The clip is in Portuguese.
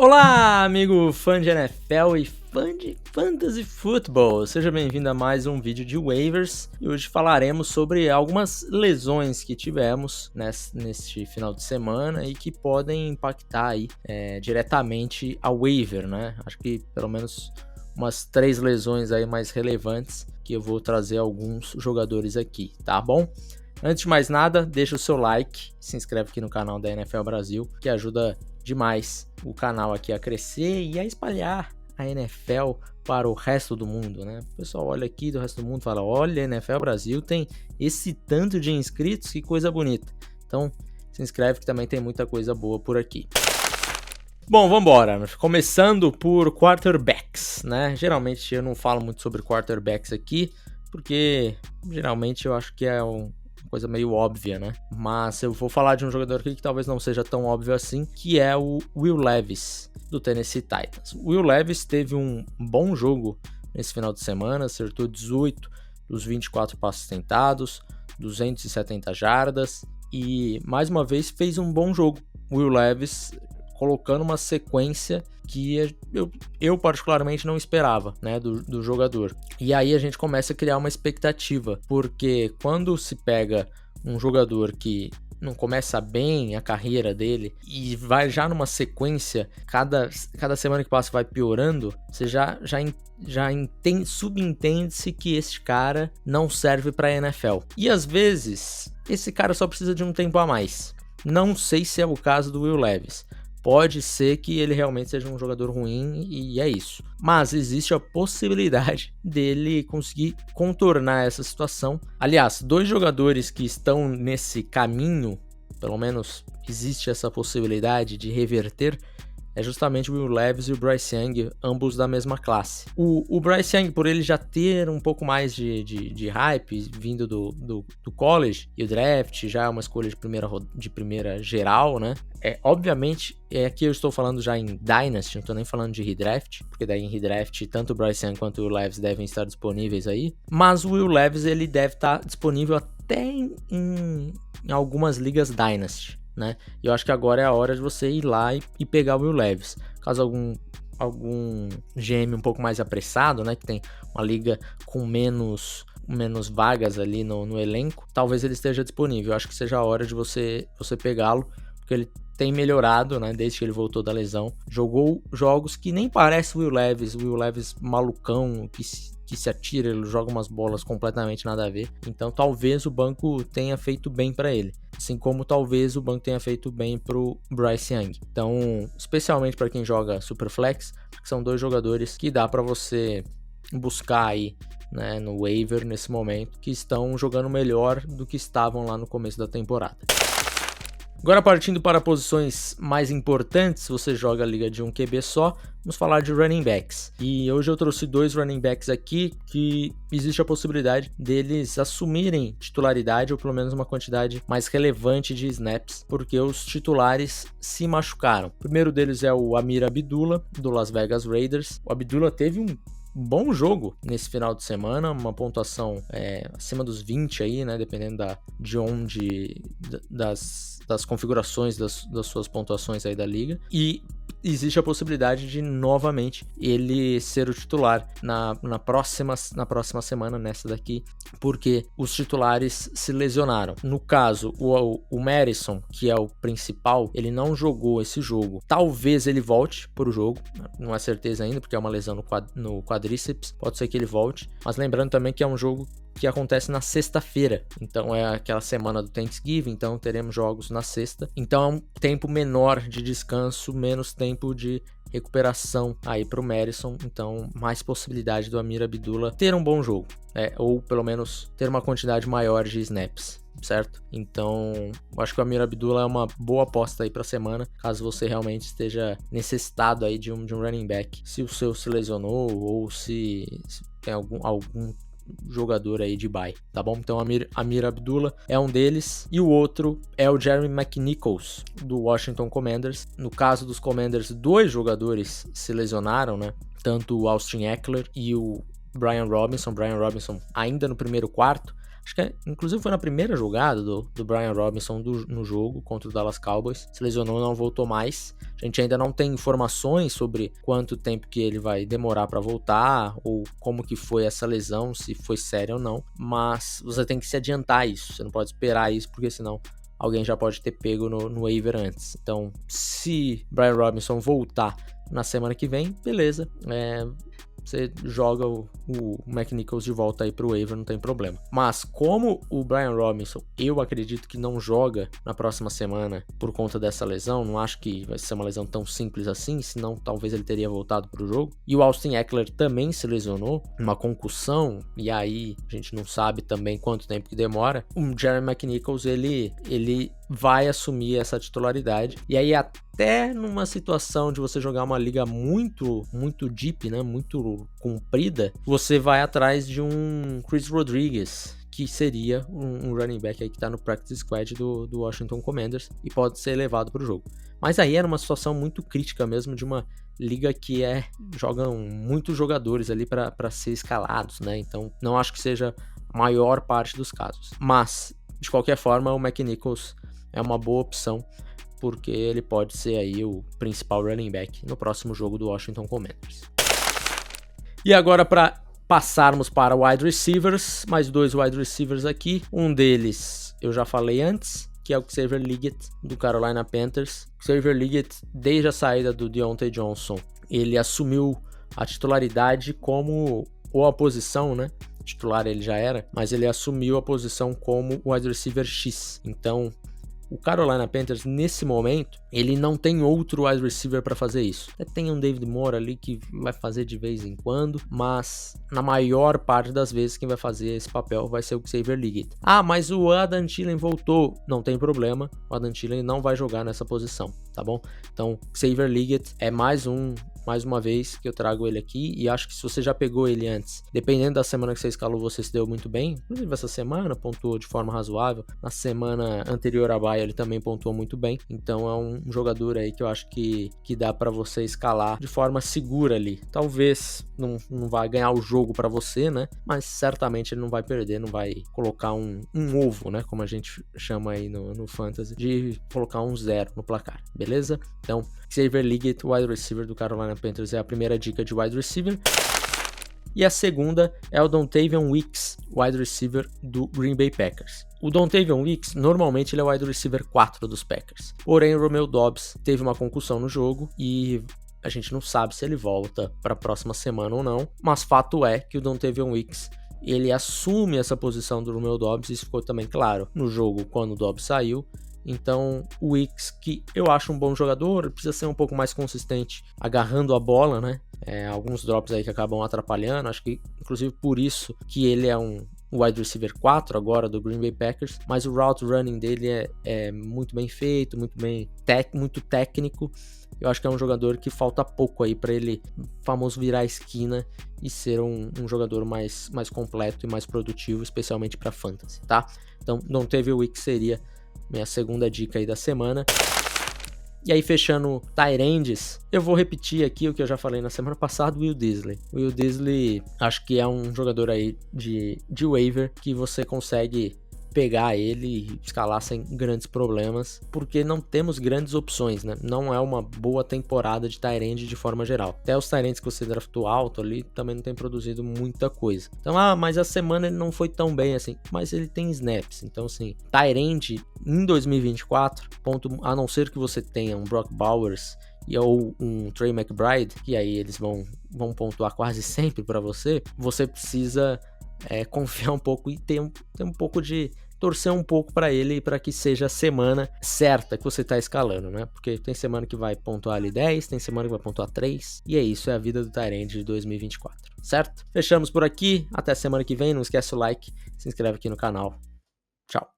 Olá, amigo fã de NFL e fã de Fantasy Football. Seja bem-vindo a mais um vídeo de waivers. E hoje falaremos sobre algumas lesões que tivemos neste final de semana e que podem impactar aí, diretamente a waiver, né? Acho que pelo menos umas 3 lesões aí mais relevantes que eu vou trazer alguns jogadores aqui, tá bom? Antes de mais nada, deixa o seu like, se inscreve aqui no canal da NFL Brasil, que ajuda demais o canal aqui a crescer e a espalhar a NFL para o resto do mundo, né? O pessoal olha aqui do resto do mundo e fala, olha, a NFL Brasil tem esse tanto de inscritos, que coisa bonita. Então, se inscreve que também tem muita coisa boa por aqui. Bom, vamos embora. Começando por quarterbacks, né? Geralmente eu não falo muito sobre quarterbacks aqui, porque geralmente eu acho que é coisa meio óbvia, né? Mas eu vou falar de um jogador aqui que talvez não seja tão óbvio assim, que é o Will Levis, do Tennessee Titans. O Will Levis teve um bom jogo nesse final de semana, acertou 18 dos 24 passes tentados, 270 jardas e, mais uma vez, fez um bom jogo. O Will Levis colocando uma sequência que eu particularmente não esperava, né, do jogador. E aí a gente começa a criar uma expectativa, porque quando se pega um jogador que não começa bem a carreira dele e vai já numa sequência, cada semana que passa vai piorando, você já subentende-se que esse cara não serve para NFL. E às vezes, esse cara só precisa de um tempo a mais. Não sei se é o caso do Will Levis. Pode ser que ele realmente seja um jogador ruim e é isso. Mas existe a possibilidade dele conseguir contornar essa situação. Aliás, 2 jogadores que estão nesse caminho, pelo menos existe essa possibilidade de reverter, é justamente o Will Levis e o Bryce Young, ambos da mesma classe. O Bryce Young, por ele já ter um pouco mais de hype vindo do college, e o draft já é uma escolha de primeira geral, né? Obviamente, aqui eu estou falando já em Dynasty, não estou nem falando de redraft, porque daí em redraft tanto o Bryce Young quanto o Will Levis devem estar disponíveis aí. Mas o Will Levis ele deve estar disponível até em algumas ligas Dynasty, né? E eu acho que agora é a hora de você ir lá e pegar o Will Levis. Caso algum GM um pouco mais apressado, né, que tem uma liga com menos vagas ali no elenco, talvez ele esteja disponível. Eu acho que seja a hora de você pegá-lo, porque ele tem melhorado, né, desde que ele voltou da lesão. Jogou jogos que nem parece o Will Levis malucão, que se atira, ele joga umas bolas completamente nada a ver. Então talvez o banco tenha feito bem para ele, assim como talvez o banco tenha feito bem pro Bryce Young. Então, especialmente para quem joga Superflex, são 2 jogadores que dá para você buscar aí, né, no waiver nesse momento, que estão jogando melhor do que estavam lá no começo da temporada. Agora, partindo para posições mais importantes, você joga a liga de um QB só, vamos falar de running backs. E hoje eu trouxe 2 running backs aqui que existe a possibilidade deles assumirem titularidade ou pelo menos uma quantidade mais relevante de snaps, porque os titulares se machucaram. O primeiro deles é o Ameer Abdullah, do Las Vegas Raiders. O Abdullah teve um bom jogo nesse final de semana, uma pontuação acima dos 20 aí, né, dependendo das configurações das suas pontuações aí da liga, e existe a possibilidade de novamente ele ser o titular na próxima semana, nessa daqui, porque os titulares se lesionaram. No caso, o Madison, que é o principal, ele não jogou esse jogo. Talvez ele volte para o jogo, não é certeza ainda, porque é uma lesão no quadríceps, pode ser que ele volte, mas lembrando também que é um jogo que acontece na sexta-feira, então é aquela semana do Thanksgiving, então teremos jogos na sexta, então é um tempo menor de descanso, menos tempo de recuperação aí pro Madison, então mais possibilidade do Ameer Abdullah ter um bom jogo, ou pelo menos ter uma quantidade maior de snaps, certo? Então, eu acho que o Ameer Abdullah é uma boa aposta aí pra semana, caso você realmente esteja necessitado aí de um running back, se o seu se lesionou ou se tem algum jogador aí de bye, tá bom? Então Ameer Abdullah é um deles, e o outro é o Jeremy McNichols, do Washington Commanders. No caso dos Commanders, 2 jogadores se lesionaram, né? Tanto o Austin Ekeler e o Brian Robinson ainda no primeiro quarto, acho que inclusive foi na primeira jogada do Brian Robinson no jogo contra o Dallas Cowboys, se lesionou e não voltou mais. A gente ainda não tem informações sobre quanto tempo que ele vai demorar para voltar, ou como que foi essa lesão, se foi séria ou não, mas você tem que se adiantar isso, você não pode esperar isso, porque senão alguém já pode ter pego no waiver antes. Então, se Brian Robinson voltar na semana que vem, beleza, você joga o McNichols de volta aí pro waiver, não tem problema. Mas como o Brian Robinson, eu acredito que não joga na próxima semana por conta dessa lesão, não acho que vai ser uma lesão tão simples assim, senão talvez ele teria voltado pro jogo. E o Austin Ekeler também se lesionou, uma concussão, e aí a gente não sabe também quanto tempo que demora. O Jerry McNichols, ele vai assumir essa titularidade, e aí até numa situação de você jogar uma liga muito deep, né, muito comprida, você vai atrás de um Chris Rodriguez, que seria um running back aí que tá no practice squad do Washington Commanders e pode ser levado para o jogo. Mas aí era uma situação muito crítica mesmo, de uma liga que jogam muitos jogadores ali para ser escalados, né, então não acho que seja a maior parte dos casos. Mas, de qualquer forma, o McNichols é uma boa opção, porque ele pode ser aí o principal running back no próximo jogo do Washington Commanders. E agora, para passarmos para wide receivers, mais 2 wide receivers aqui. Um deles eu já falei antes, que é o Xavier Legette, do Carolina Panthers. Xavier Legette, desde a saída do Deontay Johnson, ele assumiu a titularidade ou a posição, né? Titular ele já era, mas ele assumiu a posição como wide receiver X. Então, o Carolina Panthers, nesse momento, ele não tem outro wide receiver para fazer isso. Tem um David Moore ali que vai fazer de vez em quando, mas na maior parte das vezes quem vai fazer esse papel vai ser o Xavier Legette. Ah, mas o Adam Thielen voltou. Não tem problema, o Adam Thielen não vai jogar nessa posição, tá bom? Então, Xavier Legette é mais uma vez que eu trago ele aqui, e acho que se você já pegou ele antes, dependendo da semana que você escalou, você se deu muito bem. Inclusive essa semana pontuou de forma razoável. Na semana anterior à bye ele também pontuou muito bem. Então é um jogador aí que eu acho que dá para você escalar de forma segura ali. Talvez não vai ganhar o jogo para você, né? Mas certamente ele não vai perder, não vai colocar um ovo, né? Como a gente chama aí no Fantasy, de colocar um 0 no placar, beleza? Então, Xavier Legette, wide receiver do Carolina Panthers, é a primeira dica de wide receiver. E a segunda é o Dontavian Wicks, wide receiver do Green Bay Packers. O Dontavian Wicks, normalmente ele é o wide receiver 4 dos Packers. Porém, o Romeo Doubs teve uma concussão no jogo e a gente não sabe se ele volta para a próxima semana ou não. Mas fato é que o Dontavian Wicks, ele assume essa posição do Romeo Doubs, isso ficou também claro no jogo quando o Doubs saiu. Então, o Wicks, que eu acho um bom jogador, precisa ser um pouco mais consistente agarrando a bola, né? Alguns drops aí que acabam atrapalhando, acho que inclusive por isso que ele é um wide receiver 4 agora do Green Bay Packers, mas o route running dele é muito bem feito, muito técnico. Eu acho que é um jogador que falta pouco aí para ele, famoso, virar a esquina e ser um jogador mais completo e mais produtivo, especialmente para fantasy, tá? Então, não teve o Wicks, seria minha segunda dica aí da semana. E aí, fechando tight ends, eu vou repetir aqui o que eu já falei na semana passada, o Will Dissly. O Will Dissly, acho que é um jogador aí de waiver que você consegue pegar ele e escalar sem grandes problemas, porque não temos grandes opções, né? Não é uma boa temporada de tight end de forma geral. Até os tight ends que você draftou alto ali também não tem produzido muita coisa. Então, mas a semana ele não foi tão bem assim, mas ele tem snaps. Então, assim, tight end em 2024, a não ser que você tenha um Brock Bowers ou um Trey McBride, que aí eles vão pontuar quase sempre para você precisa confiar um pouco e ter um pouco de torcer um pouco para ele, para que seja a semana certa que você tá escalando, né? Porque tem semana que vai pontuar ali 10, tem semana que vai pontuar 3, e é isso, é a vida do tight end de 2024, certo? Fechamos por aqui, até semana que vem, não esquece o like, se inscreve aqui no canal. Tchau!